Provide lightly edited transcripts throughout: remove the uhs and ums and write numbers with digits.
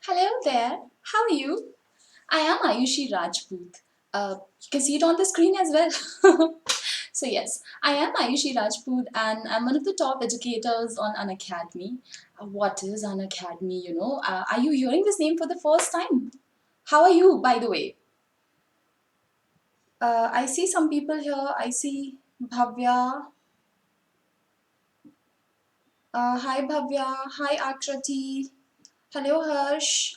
Hello there, how are you? I am Aayushi Rajput. You can see it on the screen as well. So yes, I am Aayushi Rajput and I'm one of the top educators on Unacademy. What is Unacademy, are you hearing this name for the first time? How are you, by the way? I see some people here. I see Bhavya. Hi Bhavya. Hi Akrati. Hello Harsh.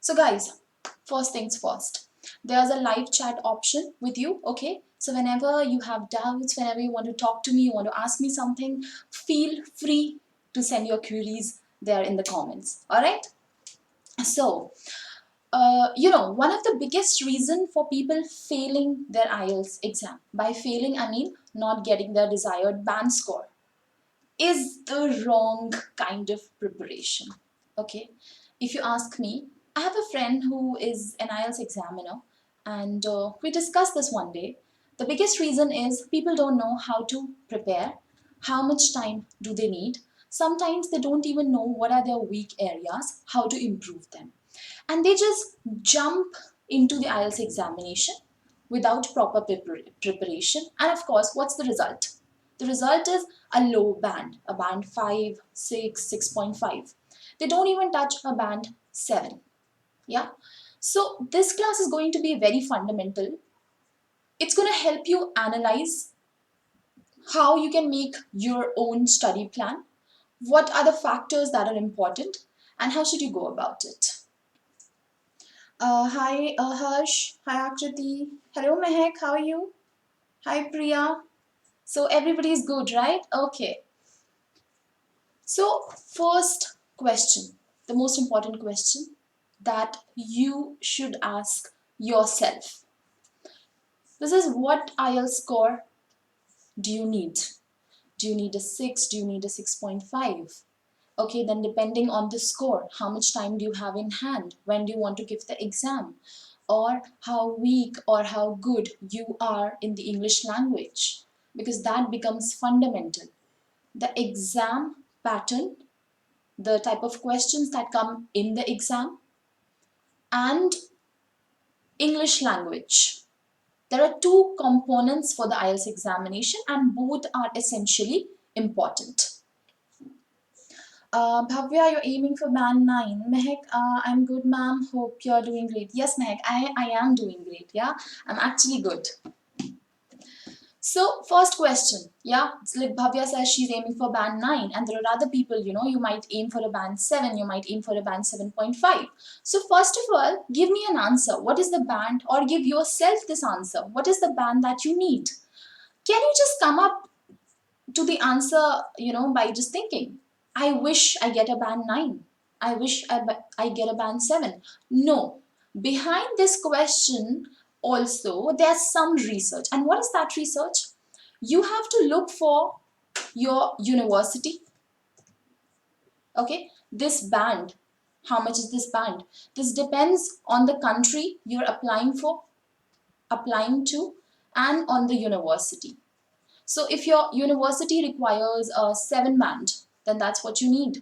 So guys, first things first. There's a live chat option with you, okay? So whenever you have doubts, whenever you want to talk to me, you want to ask me something, feel free to send your queries there in the comments, all right? So, one of the biggest reason for people failing their IELTS exam, by failing I mean not getting their desired band score, is the wrong kind of preparation. Okay, if you ask me, I have a friend who is an IELTS examiner, and we discussed this one day. The biggest reason is people don't know how to prepare, how much time do they need. Sometimes they don't even know what are their weak areas, how to improve them. And they just jump into the IELTS examination without proper preparation. And of course, what's the result? The result is a low band, a band 5, 6, 6.5. They don't even touch a band 7. Yeah. So this class is going to be very fundamental. It's going to help you analyze how you can make your own study plan, what are the factors that are important, and how should you go about it. Hi Harsh, hi Akriti, hello Mehak, how are you? Hi Priya. So everybody is good, right? Okay. So first question, the most important question that you should ask yourself. This is, what IELTS score do you need? Do you need a 6? Do you need a 6.5? Okay, then depending on the score, how much time do you have in hand? When do you want to give the exam? Or how weak or how good you are in the English language? Because that becomes fundamental. The exam pattern, the type of questions that come in the exam, and English language. There are two components for the IELTS examination and both are essentially important. Bhavya, you're aiming for band 9. Mehak, I'm good, ma'am. Hope you're doing great. Yes, Mehak, I am doing great. Yeah, I'm actually good. So, first question. Yeah, it's like Bhavya says she's aiming for band 9, and there are other people, you might aim for a band 7, you might aim for a band 7.5. So, first of all, give me an answer. What is the band, or give yourself this answer? What is the band that you need? Can you just come up to the answer, by just thinking, I wish I get a band 9. I wish I get a band 7. No. Behind this question, also, there's some research. And what is that research? You have to look for your university. Okay, this band. How much is this band? This depends on the country you're applying to, and on the university. So if your university requires a 7 band, then that's what you need.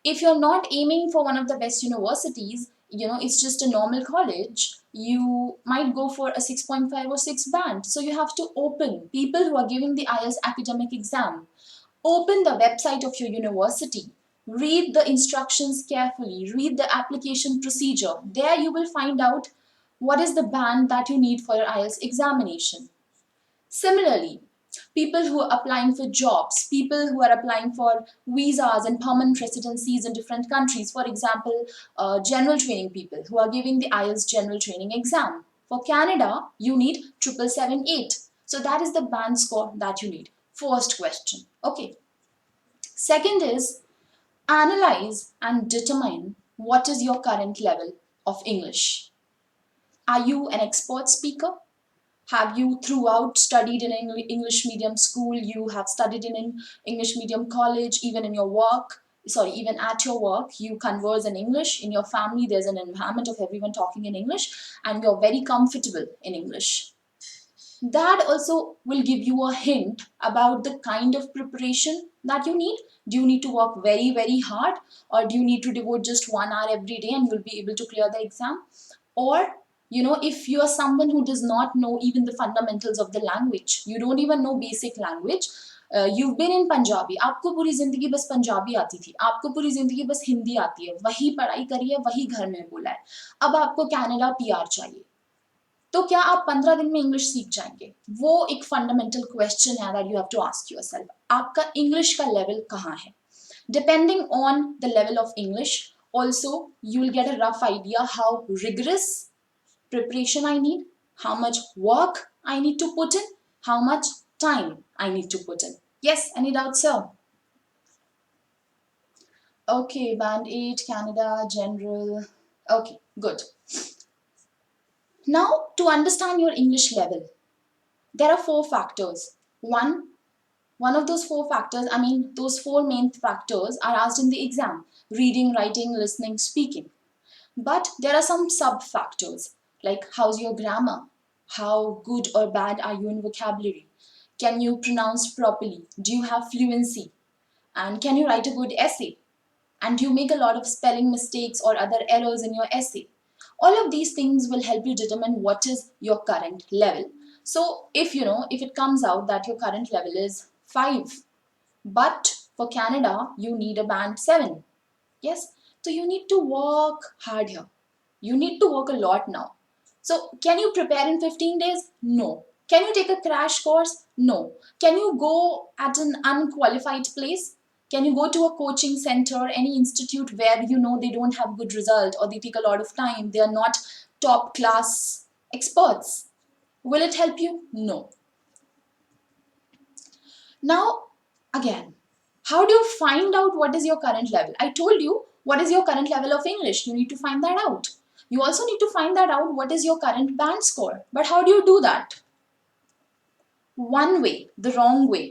If you're not aiming for one of the best universities, it's just a normal college, you might go for a 6.5 or 6 band. So you have to open, people who are giving the IELTS academic exam, open the website of your university, read the instructions carefully, read the application procedure. There you will find out what is the band that you need for your IELTS examination. Similarly, people who are applying for jobs, people who are applying for visas and permanent residencies in different countries, for example, general training people who are giving the IELTS general training exam. For Canada, you need 7778. So that is the band score that you need. First question. Okay. Second is, analyze and determine what is your current level of English. Are you an expert speaker? Have you throughout studied in English medium school? You have studied in an English medium college, even in your work, sorry, even at your work, you converse in English. In your family, there's an environment of everyone talking in English, and you're very comfortable in English. That also will give you a hint about the kind of preparation that you need? Do you need to work very, very hard, or do you need to devote just 1 hour every day and you'll be able to clear the exam? Or if you are someone who does not know even the fundamentals of the language, you don't even know basic language, you've been in Punjabi, आपको पूरी जिंदगी बस पंजाबी आती थी, आपको पूरी जिंदगी बस हिंदी आती है, वही पढ़ाई करी है, वही घर में बोला है, अब आपको कनाडा पीआर चाहिए, तो क्या आप 15 दिन में इंग्लिश सीख जाएंगे? वो एक फंडामेंटल क्वेश्चन है that you have to ask yourself. आपका इंग्लिश का लेवल कहाँ है? Depending on the level of English also you will get a rough idea how rigorous preparation I need, how much work I need to put in, how much time I need to put in. Yes, any doubts, sir? Okay, band 8 Canada general. Okay, good. Now, to understand your English level, there are 4 factors. One of those 4 factors, those 4 main factors are asked in the exam: reading, writing, listening, speaking. But there are some sub-factors, like how's your grammar? How good or bad are you in vocabulary? Can you pronounce properly? Do you have fluency? And can you write a good essay? And do you make a lot of spelling mistakes or other errors in your essay? All of these things will help you determine what is your current level. So if it comes out that your current level is 5, but for Canada you need a band 7, yes, so you need to work hard here. You need to work a lot now. So can you prepare in 15 days? No. Can you take a crash course? No. Can you go at an unqualified place? Can you go to a coaching center, any institute where they don't have good result, or they take a lot of time, they are not top class experts? Will it help you? No. Now, again, how do you find out what is your current level? I told you what is your current level of English. You need to find that out. You also need to find that out what is your current band score. But how do you do that? One way, the wrong way.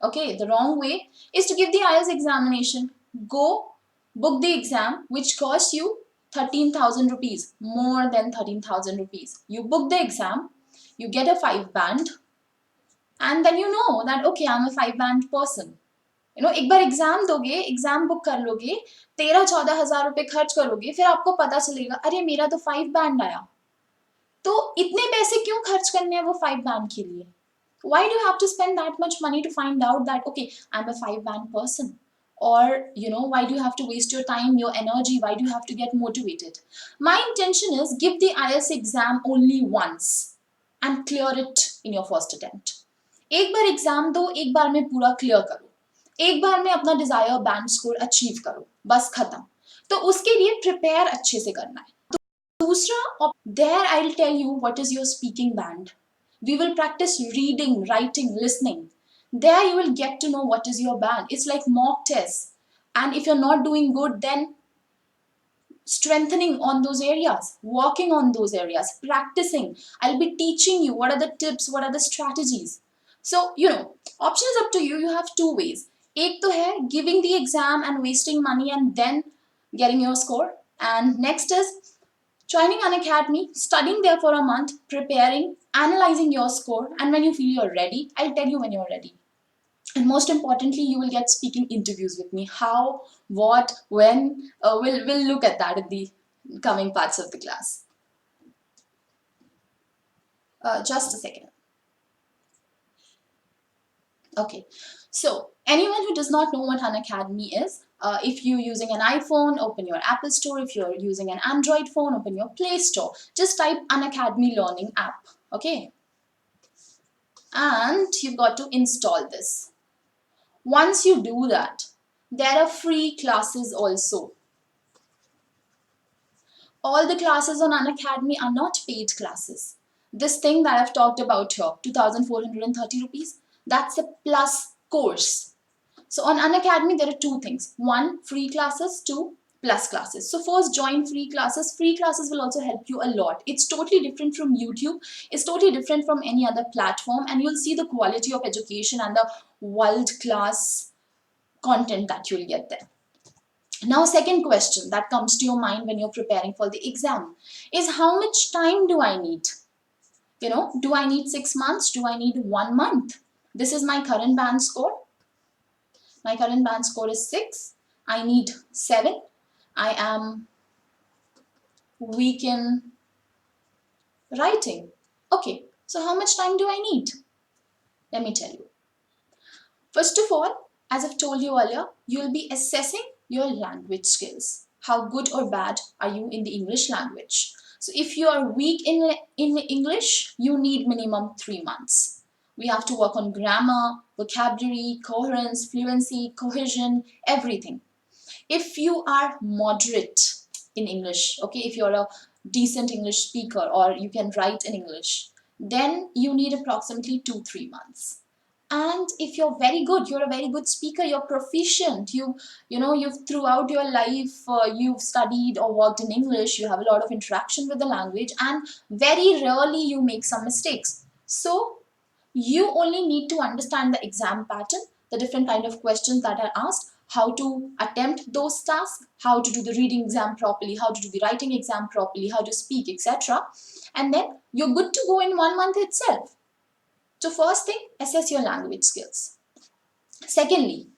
Okay, the wrong way is to give the IELTS examination. Go book the exam, which costs you 13,000 rupees, more than 13,000 rupees. You book the exam, you get a 5 band, and then you know that, okay, I'm a 5 band person. एक बार exam दोगे, exam book कर लोगे, 13-14 हजार रुपए खर्च करोगे, फिर आपको पता चलेगा अरे मेरा तो 5 बैंड आया। तो इतने पैसे क्यों खर्च करने हैं वो 5 बैंड के लिए? Why do you have to spend that much money to find out that, okay, I'm a 5 band person? Or why do you have to waste your time, your energy? Why do you have to get motivated? My intention is, give the IELTS exam only once and clear it in your first attempt. एक बार exam दो, एक बार में पूरा clear करो, एक बार में अपना Dzire band score achieve करो, बस खत्म। तो उसके लिए प्रिपेयर अच्छे से करना है। तो दूसरा, there I will tell you what is your speaking band. We will practise reading, writing, listening. There you will get to know what is your band. It's like mock tests. And if you're not doing good, then strengthening on those areas, working on those areas, practicing. I'll be teaching you what are the tips, what are the strategies. So, option is up to you. You have 2 ways. एक तो है giving the exam and wasting money and then getting your score. And next is joining Unacademy, studying there for a month, preparing, analyzing your score, and when you feel you're ready, I'll tell you when you're ready. And most importantly, you will get speaking interviews with me. How, what, when, we'll look at that in the coming parts of the class. Just a second. Okay, so anyone who does not know what Unacademy is, if you're using an iPhone, open your Apple Store. If you're using an Android phone, open your Play Store. Just type Unacademy Learning app, okay? And you've got to install this. Once you do that, there are free classes also. All the classes on Unacademy are not paid classes. This thing that I've talked about here, 2,430 rupees, that's a plus course. So on Unacademy, there are 2 things. 1, free classes. 2, plus classes. So first, join free classes. Free classes will also help you a lot. It's totally different from YouTube. It's totally different from any other platform. And you'll see the quality of education and the world-class content that you'll get there. Now, second question that comes to your mind when you're preparing for the exam is, how much time do I need? Do I need 6 months? Do I need 1 month? This is my current band score. My current band score is 6. I need 7. I am weak in writing. Okay, so how much time do I need? Let me tell you. First of all, as I've told you earlier, you'll be assessing your language skills. How good or bad are you in the English language? So if you are weak in English, you need minimum 3 months. We have to work on grammar, vocabulary, coherence, fluency, cohesion, everything. If you are moderate in English, okay, if you're a decent English speaker or you can write in English, then you need approximately 2-3 months. And if you're very good, you're a very good speaker, you're proficient, you've throughout your life you've studied or worked in English, you have a lot of interaction with the language, and very rarely you make some mistakes. So you only need to understand the exam pattern, the different kind of questions that are asked, how to attempt those tasks, how to do the reading exam properly, how to do the writing exam properly, how to speak, etc. And then you're good to go in 1 month itself. So first thing, assess your language skills. Secondly,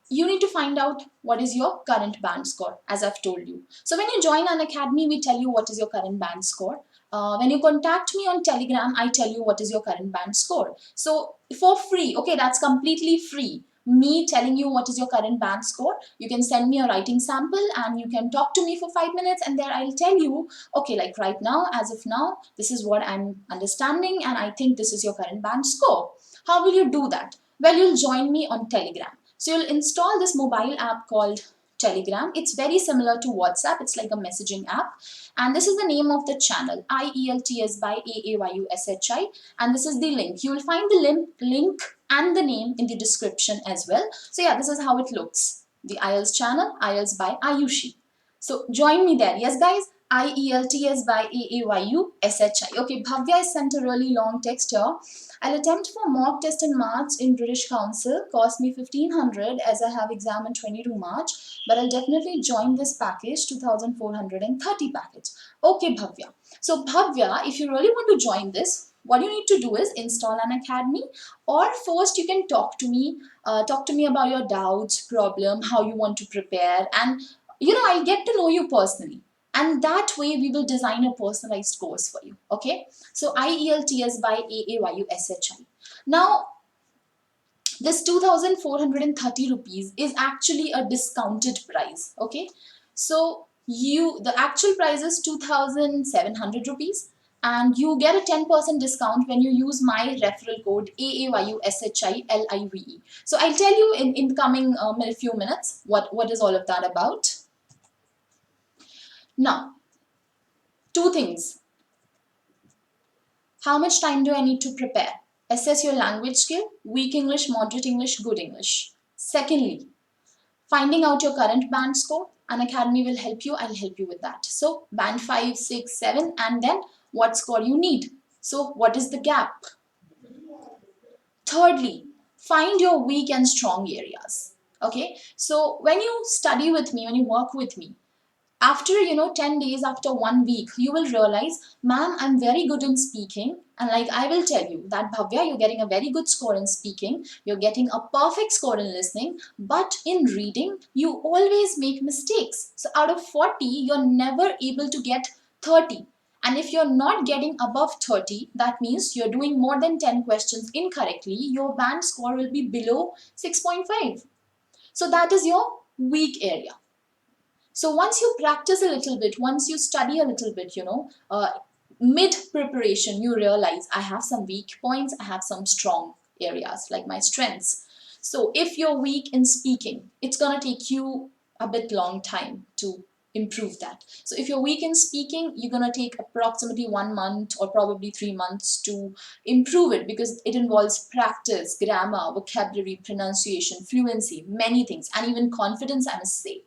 you need to find out what is your current band score, as I've told you. So when you join Unacademy, we tell you what is your current band score. When you contact me on Telegram, I tell you what is your current band score. So for free, okay, that's completely free. Me telling you what is your current band score, you can send me a writing sample and you can talk to me for 5 minutes, and there I'll tell you, okay, like right now, as of now, this is what I'm understanding and I think this is your current band score. How will you do that? Well, you'll join me on Telegram. So you'll install this mobile app called Telegram. It's very similar to WhatsApp. It's like a messaging app. And this is the name of the channel, IELTS by AAYUSHI. And this is the link. You will find the link and the name in the description as well. So yeah, this is how it looks. The IELTS channel, IELTS by Aayushi. So join me there. Yes, guys. IELTS by AAYUSHI. Okay, Bhavya has sent a really long text here. I'll attempt for mock test in March in British Council. Cost me 1500 as I have exam in 22 March. But I'll definitely join this package, 2430 package. Okay, Bhavya. So Bhavya, if you really want to join this, what you need to do is install Unacademy, or first you can talk to me about your doubts, problem, how you want to prepare, and I'll get to know you personally. And that way we will design a personalized course for you. Okay, so IELTS by AAYUSHI. Now this 2430 rupees is actually a discounted price. Okay, so the actual price is 2700 rupees, and you get a 10% discount when you use my referral code AAYUSHILIVE. So I'll tell you in the coming few minutes what is all of that about. Now, two things. How much time do I need to prepare? Assess your language skill, weak English, moderate English, good English. Secondly, finding out your current band score. Unacademy will help you, I'll help you with that. So band 5, 6, 7, and then what score you need. So what is the gap? Thirdly, find your weak and strong areas. Okay, so when you study with me, when you work with me, after 10 days, after 1 week, you will realize, ma'am, I'm very good in speaking, and like I will tell you that, Bhavya, you're getting a very good score in speaking, you're getting a perfect score in listening, but in reading you always make mistakes. So out of 40 you're never able to get 30, and if you're not getting above 30, that means you're doing more than 10 questions incorrectly, your band score will be below 6.5. So that is your weak area. So once you practice a little bit, once you study a little bit, mid preparation, you realize I have some weak points, I have some strong areas like my strengths. So if you're weak in speaking, it's going to take you a bit long time to improve that. So if you're weak in speaking, you're going to take approximately 1 month or probably 3 months to improve it, because it involves practice, grammar, vocabulary, pronunciation, fluency, many things, and even confidence, I must say.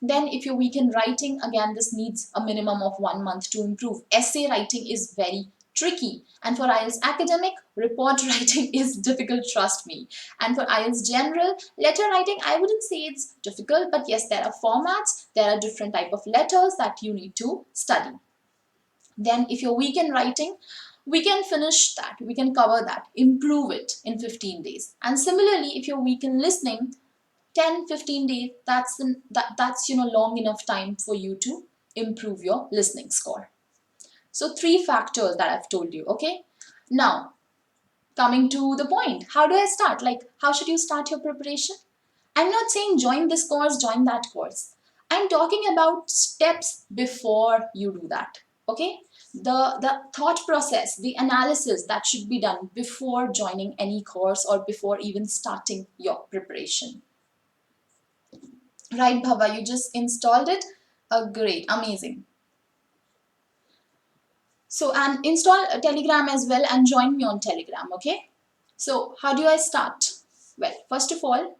Then if you're weak in writing, again, this needs a minimum of 1 month to improve. Essay writing is very tricky. And for IELTS academic, report writing is difficult, trust me. And for IELTS general, letter writing, I wouldn't say it's difficult, but yes, there are formats, there are different type of letters that you need to study. Then if you're weak in writing, we can finish that, we can cover that, improve it in 15 days. And similarly, if you're weak in listening, 10-15 days, that's long enough time for you to improve your listening score. So 3 factors that I've told you. Okay, now coming to the point, how do I start? Like, how should you start your preparation? I'm not saying join this course, join that course. I'm talking about steps before you do that. Okay, the thought process, the analysis that should be done before joining any course or before even starting your preparation. Right, Bhava, you just installed it. Great, amazing. So, and install a Telegram as well and join me on Telegram, okay? So, how do I start? Well, first of all,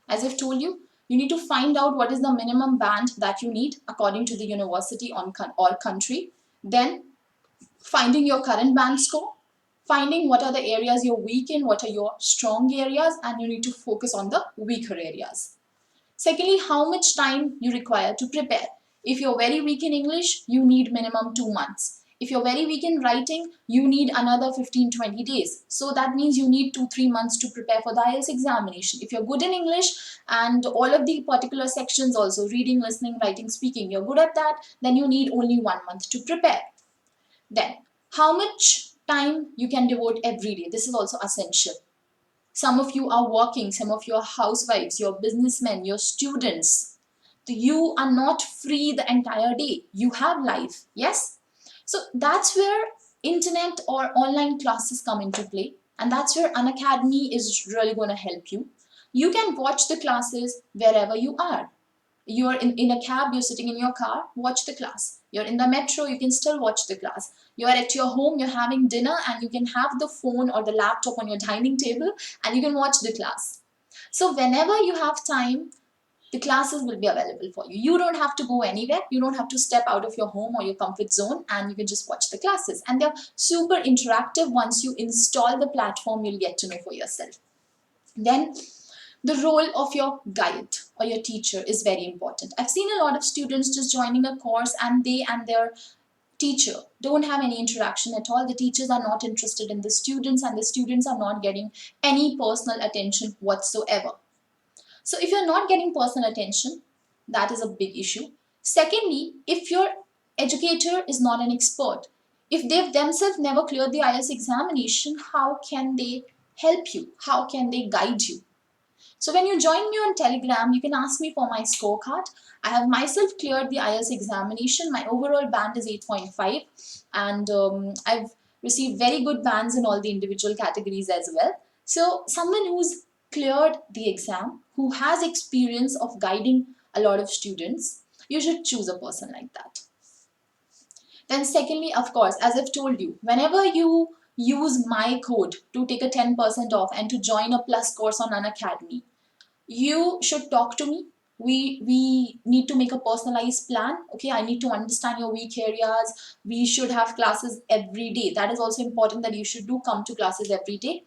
as I've told you, you need to find out what is the minimum band that you need according to the university or country. Then, finding your current band score, finding what are the areas you're weak in, what are your strong areas, and you need to focus on the weaker areas. Secondly, how much time you require to prepare. If you're very weak in English, you need minimum 2 months. If you're very weak in writing, you need another 15-20 days. So that means you need 2-3 months to prepare for the IELTS examination. If you're good in English and all of the particular sections also, reading, listening, writing, speaking, you're good at that, then you need only 1 month to prepare. Then, how much time you can devote every day. This is also essential. Some of you are working, some of you are housewives, you're businessmen, you're students. You are not free the entire day. You have life, yes? So that's where internet or online classes come into play. And that's where Unacademy is really going to help you. You can watch the classes wherever you are. You're in a cab, you're sitting in your car, watch the class. You're in the metro, you can still watch the class. You're at your home, you're having dinner, and you can have the phone or the laptop on your dining table and you can watch the class. So whenever you have time, the classes will be available for you. You don't have to go anywhere. You don't have to step out of your home or your comfort zone, and you can just watch the classes. And they're super interactive. Once you install the platform, you'll get to know for yourself. Then the role of your guide or your teacher is very important. I've seen a lot of students just joining a course and they and their teacher don't have any interaction at all. The teachers are not interested in the students and the students are not getting any personal attention whatsoever. So if you're not getting personal attention, that is a big issue. Secondly, if your educator is not an expert, if they've themselves never cleared the IELTS examination, how can they help you? How can they guide you? So when you join me on Telegram, you can ask me for my scorecard. I have myself cleared the IELTS examination. My overall band is 8.5 and I've received very good bands in all the individual categories as well. So someone who's cleared the exam, who has experience of guiding a lot of students, you should choose a person like that. Then secondly, of course, as I've told you, whenever you use my code to take a 10% off and to join a plus course on Unacademy, you should talk to me. We need to make a personalized plan. Okay, I need to understand your weak areas. We should have classes every day. That is also important, that you should do come to classes every day.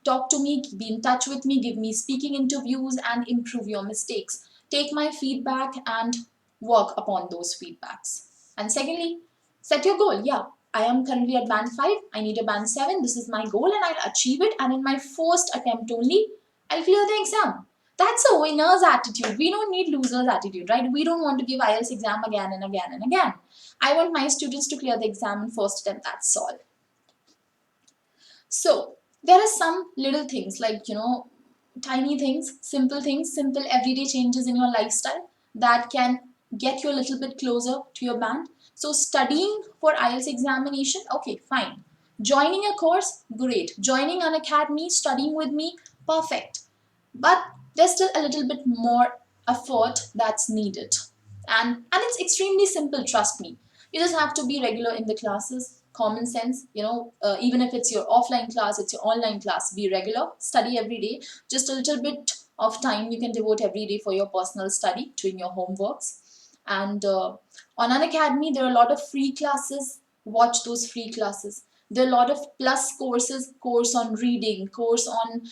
Talk to me, be in touch with me, give me speaking interviews and improve your mistakes. Take my feedback and work upon those feedbacks. And secondly, set your goal. Yeah, I am currently at band 5. I need a band 7. This is my goal and I'll achieve it. And in my first attempt only, I'll clear the exam. That's a winner's attitude. We don't need loser's attitude, right? We don't want to give IELTS exam again and again and again. I want my students to clear the exam in first attempt. That's all. So there are some little things like, tiny things, simple everyday changes in your lifestyle that can get you a little bit closer to your band. So studying for IELTS examination, okay, fine. Joining a course, great. Joining an academy, studying with me, perfect. But there's still a little bit more effort that's needed. And it's extremely simple, trust me. You just have to be regular in the classes, common sense, even if it's your offline class, it's your online class, be regular, study every day. Just a little bit of time you can devote every day for your personal study, doing your homeworks. And on Unacademy, there are a lot of free classes. Watch those free classes. There are a lot of plus courses, course on reading, course on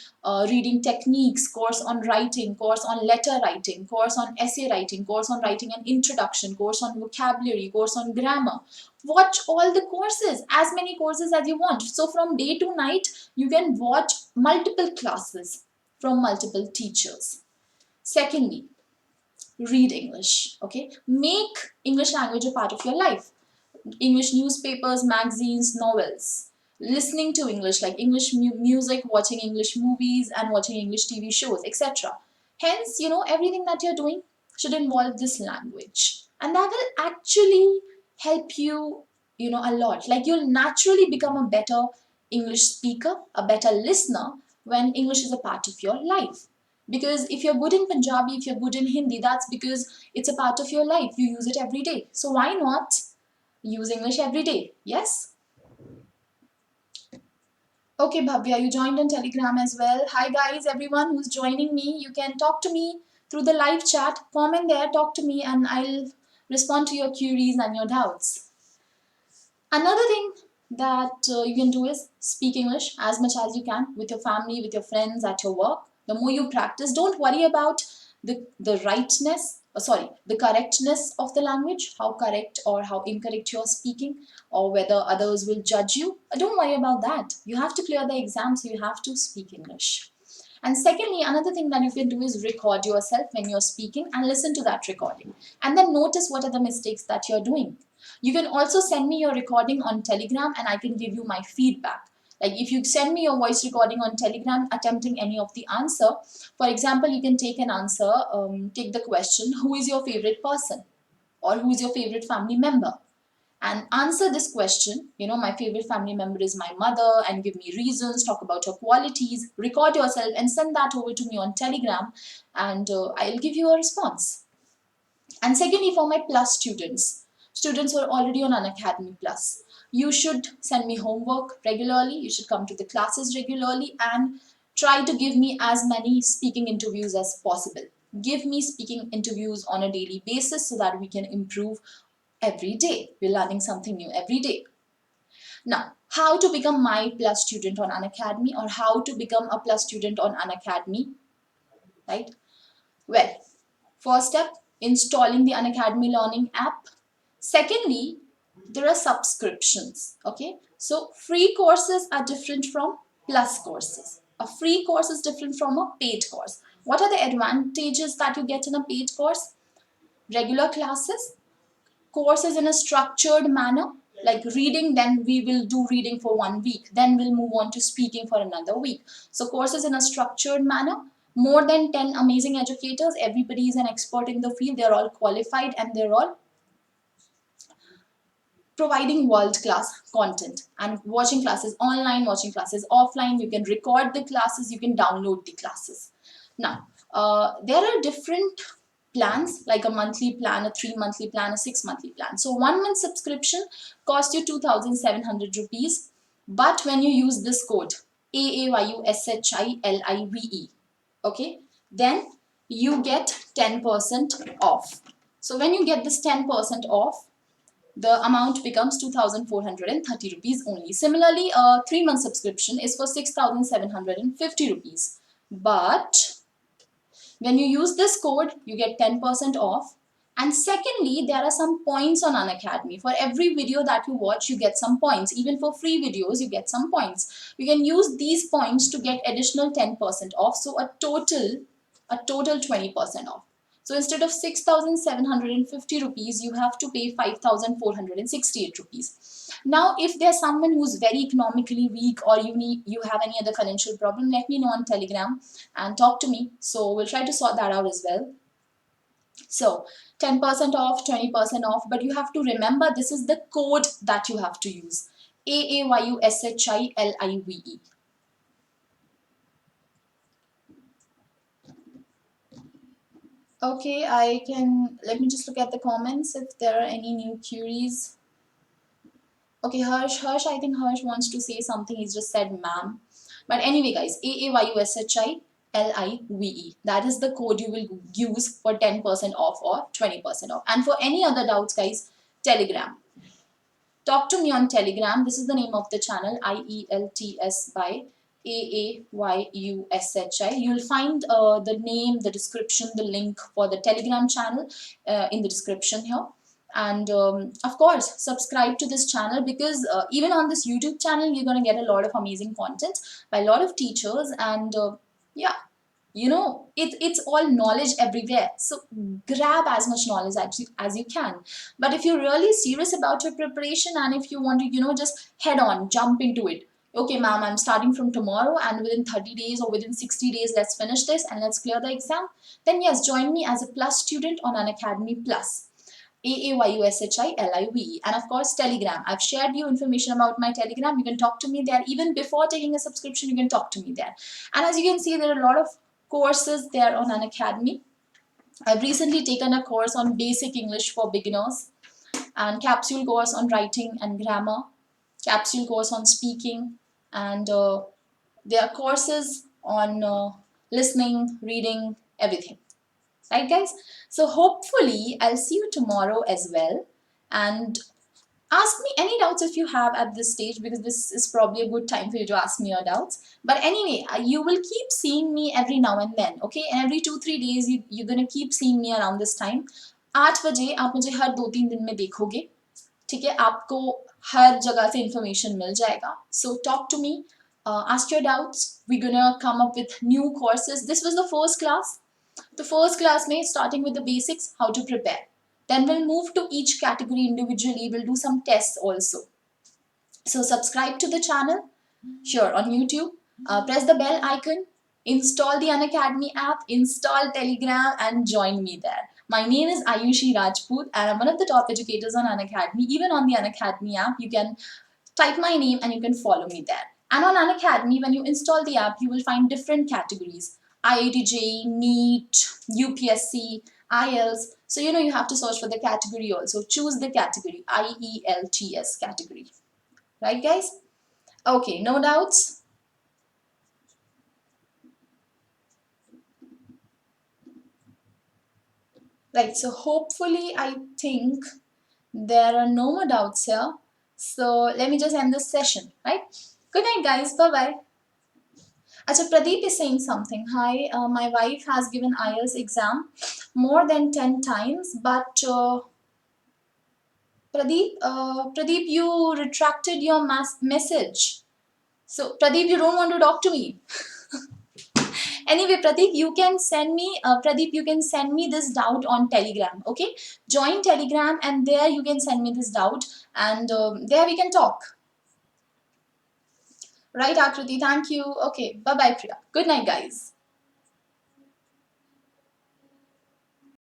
reading techniques, course on writing, course on letter writing, course on essay writing, course on writing an introduction, course on vocabulary, course on grammar. Watch all the courses, as many courses as you want. So from day to night, you can watch multiple classes from multiple teachers. Secondly, read English. Okay, make English language a part of your life. English newspapers, magazines, novels. Listening to English, like English music, watching English movies, and watching English TV shows, etc. Hence, everything that you're doing should involve this language. And that will actually help you, a lot. Like you'll naturally become a better English speaker, a better listener when English is a part of your life. Because if you're good in Punjabi, if you're good in Hindi, that's because it's a part of your life. You use it every day. So why not use English every day? Yes? Okay, Bhavya, you joined on Telegram as well. Hi guys, everyone who's joining me, you can talk to me through the live chat. Comment there, talk to me, and I'll respond to your queries and your doubts. Another thing that you can do is speak English as much as you can with your family, with your friends, at your work. The more you practice, don't worry about the correctness of the language, how correct or how incorrect you're speaking, or whether others will judge you. Don't worry about that. You have to clear the exam, so you have to speak English. And secondly, another thing that you can do is record yourself when you're speaking and listen to that recording. And then notice what are the mistakes that you're doing. You can also send me your recording on Telegram and I can give you my feedback. Like if you send me your voice recording on Telegram attempting any of the answer, for example, you can take an answer, take the question, who is your favorite person? Or who is your favorite family member? And answer this question. My favorite family member is my mother, and give me reasons, talk about her qualities, record yourself and send that over to me on Telegram, and I'll give you a response. And secondly, for my plus students who are already on Unacademy Plus, you should send me homework regularly, you should come to the classes regularly, and try to give me as many speaking interviews as possible. Give me speaking interviews on a daily basis so that we can improve every day. We're learning something new every day. Now, how to become my plus student on Unacademy, or how to become a plus student on Unacademy, right? Well, first step, installing the Unacademy Learning app. Secondly, there are subscriptions, okay? So free courses are different from plus courses. A free course is different from a paid course. What are the advantages that you get in a paid course? Regular classes, courses in a structured manner, like reading, then we will do reading for 1 week, then we'll move on to speaking for another week. So courses in a structured manner, more than 10 amazing educators, everybody is an expert in the field, they're all qualified and they're all providing world-class content, and watching classes online, watching classes offline. You can record the classes, you can download the classes. Now, there are different plans, like a monthly plan, a 3-monthly plan, a 6-monthly plan. So 1 month subscription costs you 2,700 rupees. But when you use this code, AAYUSHILIVE, okay, then you get 10% off. So when you get this 10% off, the amount becomes 2,430 rupees only. Similarly, a 3-month subscription is for 6,750 rupees. But when you use this code, you get 10% off. And secondly, there are some points on Unacademy. For every video that you watch, you get some points. Even for free videos, you get some points. You can use these points to get additional 10% off. So a total 20% off. So instead of 6,750 rupees, you have to pay 5,468 rupees. Now, if there's someone who's very economically weak, or you have any other financial problem, let me know on Telegram and talk to me. So we'll try to sort that out as well. So 10% off, 20% off, but you have to remember this is the code that you have to use. AAYUSHILIVE. Okay, let me just look at the comments if there are any new queries. Okay, Harsh, I think Harsh wants to say something. He's just said ma'am. But anyway, guys, AAYUSHILIVE. That is the code you will use for 10% off or 20% off. And for any other doubts, guys, Telegram. Talk to me on Telegram. This is the name of the channel, IELTS by Aayushi. You'll find the name, the description, the link for the Telegram channel in the description here. And of course, subscribe to this channel, because even on this YouTube channel, you're going to get a lot of amazing content by a lot of teachers. And yeah, it's all knowledge everywhere, so grab as much knowledge as you can. But if you're really serious about your preparation, and if you want to just head on, jump into it, okay ma'am, I'm starting from tomorrow, and within 30 days or within 60 days let's finish this and let's clear the exam, then yes, join me as a plus student on Unacademy Plus. Aayushi, and of course Telegram. I've shared you information about my Telegram. You can talk to me there. Even before taking a subscription, you can talk to me there. And as you can see, there are a lot of courses there on Unacademy. I've recently taken a course on basic English for beginners, and capsule course on writing and grammar, capsule course on speaking, and there are courses on listening, reading, everything. Right, guys? So hopefully I'll see you tomorrow as well. And ask me any doubts if you have at this stage, because this is probably a good time for you to ask me your doubts. But anyway, you will keep seeing me every now and then, okay? And every 2-3 days you're gonna keep seeing me around this time. 8 बजे आप मुझे हर 2-3 दिन में देखोगे, ठीक है? आपको हर जगह से information मिल जाएगा. So talk to me, ask your doubts. We're gonna come up with new courses. This was the first class. The first class may starting with the basics, how to prepare. Then we'll move to each category individually. We'll do some tests also. So subscribe to the channel here on YouTube. Press the bell icon. Install the Unacademy app. Install Telegram and join me there. My name is Aayushi Rajput, and I'm one of the top educators on Unacademy. Even on the Unacademy app, you can type my name and you can follow me there. And on Unacademy, when you install the app, you will find different categories: IIT JEE, NEET, UPSC, IELTS. So you have to search for the category also. Choose the category, IELTS category. Right, guys? Okay, no doubts? Right, so hopefully I think there are no more doubts here. So let me just end this session, right? Good night, guys. Bye-bye. Acha, Pradeep is saying something. Hi, my wife has given IELTS exam more than 10 times, but Pradeep, you retracted your message. So Pradeep, you don't want to talk to me. Anyway, Pradeep, you can send me this doubt on Telegram. Okay, join Telegram, and there you can send me this doubt, and there we can talk. Right, Akriti? Thank you. Okay, bye bye, Priya. Good night, guys.